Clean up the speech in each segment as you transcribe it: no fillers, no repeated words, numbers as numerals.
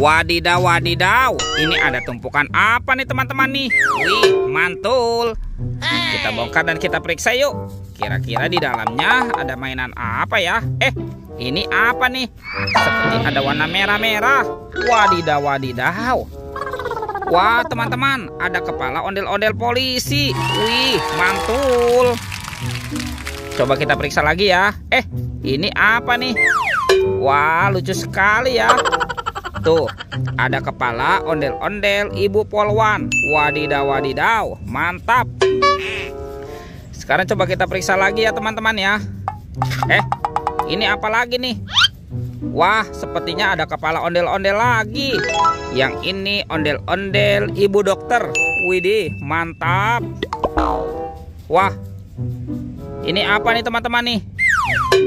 Wadidaw, wadidaw. Ini ada tumpukan apa nih teman-teman nih? Wih, mantul. Kita bongkar dan kita periksa yuk. Kira-kira di dalamnya ada mainan apa ya? Ini apa nih? Seperti ada warna merah-merah. Wadidaw, wadidaw. Wah, teman-teman, ada kepala ondel-ondel polisi. Wih, mantul. Coba kita periksa lagi ya. Ini apa nih? Wah, lucu sekali ya. Tuh, ada kepala ondel-ondel Ibu Polwan. Wadidaw, wadidaw, mantap. Sekarang coba kita periksa lagi ya teman-teman ya. Ini apa lagi nih? Wah, sepertinya ada kepala ondel-ondel lagi. Yang ini ondel-ondel Ibu Dokter. Widih, mantap. Wah, ini apa nih teman-teman nih?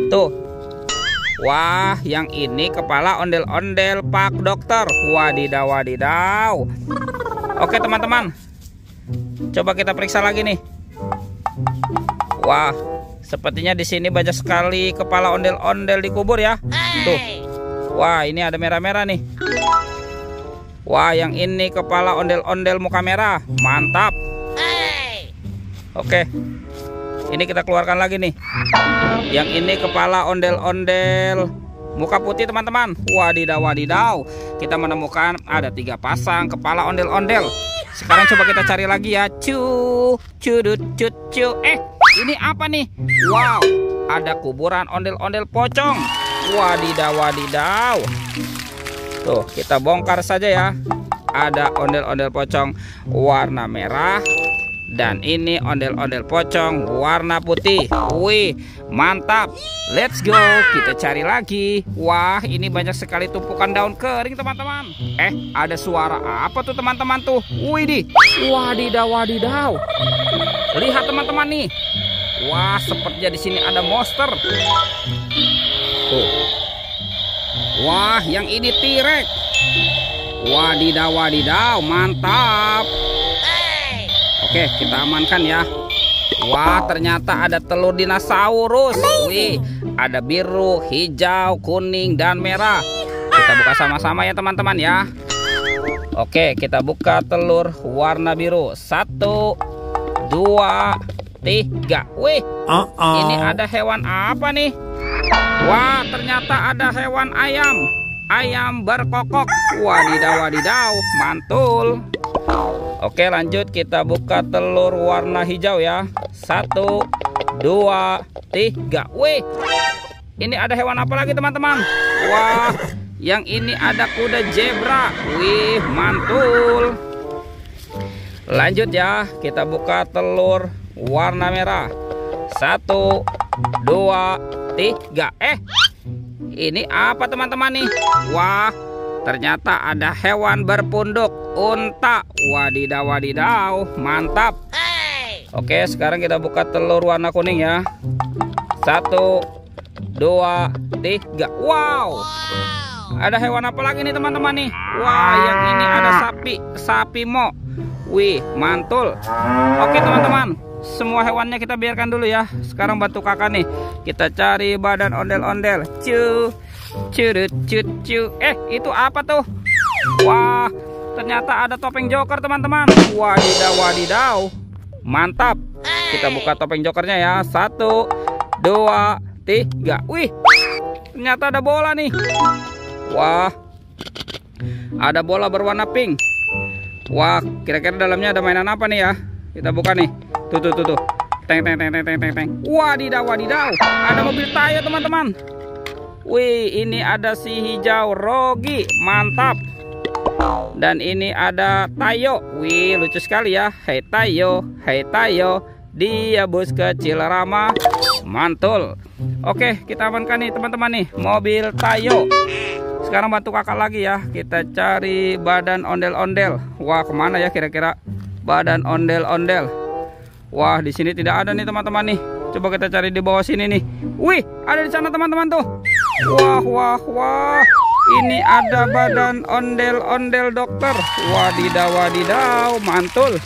Tuh. Wah, yang ini kepala ondel-ondel Pak Dokter. Wadidaw, wadidaw. Oke teman-teman, coba kita periksa lagi nih. Wah, sepertinya di sini banyak sekali kepala ondel-ondel dikubur ya. Tuh. Wah, ini ada merah-merah nih. Wah, yang ini kepala ondel-ondel muka merah. Mantap. Oke. Ini kita keluarkan lagi nih. Yang ini kepala ondel-ondel muka putih teman-teman. Wadidaw, wadidaw. Kita menemukan ada 3 pasang kepala ondel-ondel. Sekarang coba kita cari lagi ya. Cudut, cu. Ini apa nih? Wow, ada kuburan ondel-ondel pocong. Wadidaw, wadidaw. Tuh, kita bongkar saja ya. Ada ondel-ondel pocong warna merah. Dan ini ondel-ondel pocong warna putih. Wih, mantap. Let's go, kita cari lagi. Wah, ini banyak sekali tumpukan daun kering teman-teman. Ada suara apa tuh teman-teman tuh? Widih, wadidaw, wadidaw. Lihat teman-teman nih. Wah, sepertinya di sini ada monster. Tuh. Wah, yang ini T-Rex. Wadidaw, wadidaw, mantap. Oke, kita amankan ya. Wah, ternyata ada telur dinosaurus. Wih, ada biru, hijau, kuning, dan merah. Kita buka sama-sama ya teman-teman ya. Oke, kita buka telur warna biru. 1, 2, 3. Wih, ini ada hewan apa nih? Wah, ternyata ada hewan ayam. Ayam berkokok. Wadidaw, wadidaw, mantul. Oke, lanjut kita buka telur warna hijau ya. 1, 2, 3. Wih, ini ada hewan apa lagi teman-teman? Wah, yang ini ada kuda zebra. Wih, mantul. Lanjut ya, kita buka telur warna merah. 1, 2, 3. Ini apa teman-teman nih? Wah, ternyata ada hewan berpunduk unta. Wadidaw, wadidaw, mantap. Oke, sekarang kita buka telur warna kuning ya. 1, 2, 3. Wow, ada hewan apa lagi nih teman-teman nih? Wah, yang ini ada sapi mo. Wih, mantul. Oke teman-teman, semua hewannya kita biarkan dulu ya. Sekarang bantu kakak nih. Kita cari badan ondel-ondel. Curut. Itu apa tuh? Wah, ternyata ada topeng joker teman-teman. Wadidaw, wadidaw, mantap. Kita buka topeng jokernya ya. 1, 2, 3. Wih, ternyata ada bola nih. Wah, ada bola berwarna pink. Wah, kira-kira dalamnya ada mainan apa nih ya? Kita buka nih. Tuh. Teng. Wadidaw, wadidaw. Ada mobil Tayo teman-teman. Wih, ini ada si hijau Rogi. Mantap. Dan ini ada Tayo. Wih, lucu sekali ya. Hai Tayo. Dia bus kecil ramah. Mantul. Oke, kita amankan nih teman-teman nih. Mobil Tayo. Sekarang bantu kakak lagi ya. Kita cari badan ondel-ondel. Wah, kemana ya kira-kira badan ondel-ondel? Wah, di sini tidak ada nih teman-teman nih. Coba kita cari di bawah sini nih. Wih, ada di sana teman-teman tuh. Wah. Ini ada badan ondel-ondel dokter. Wadidaw, wadidaw, mantul.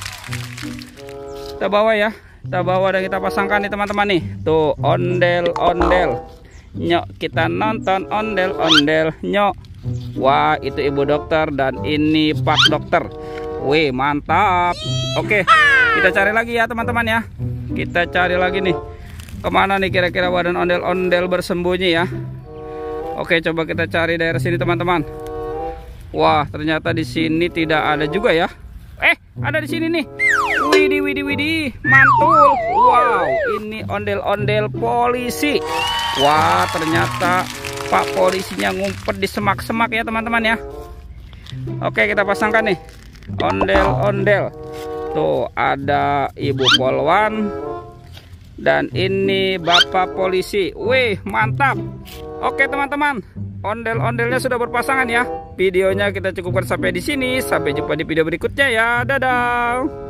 Kita bawa ya. Kita bawa dan kita pasangkan nih teman-teman nih. Tuh, ondel-ondel. Nyok, kita nonton ondel-ondel. Nyok. Wah, itu ibu dokter dan ini pak dokter. Wih, mantap. Oke, kita cari lagi ya teman-teman ya. Kita cari lagi nih. Kemana nih kira-kira badan ondel-ondel bersembunyi ya? Oke, coba kita cari daerah sini teman-teman. Wah, ternyata di sini tidak ada juga ya. Ada di sini nih. Widih, widih, widih, mantul. Wow, ini ondel-ondel polisi. Wah, ternyata pak polisinya ngumpet di semak-semak ya teman-teman ya. Oke, kita pasangkan nih ondel-ondel. Tuh ada ibu polwan dan ini bapak polisi. Wih, mantap. Oke teman-teman, ondel-ondelnya sudah berpasangan ya. Videonya kita cukupkan sampai di sini. Sampai jumpa di video berikutnya ya. Dadah.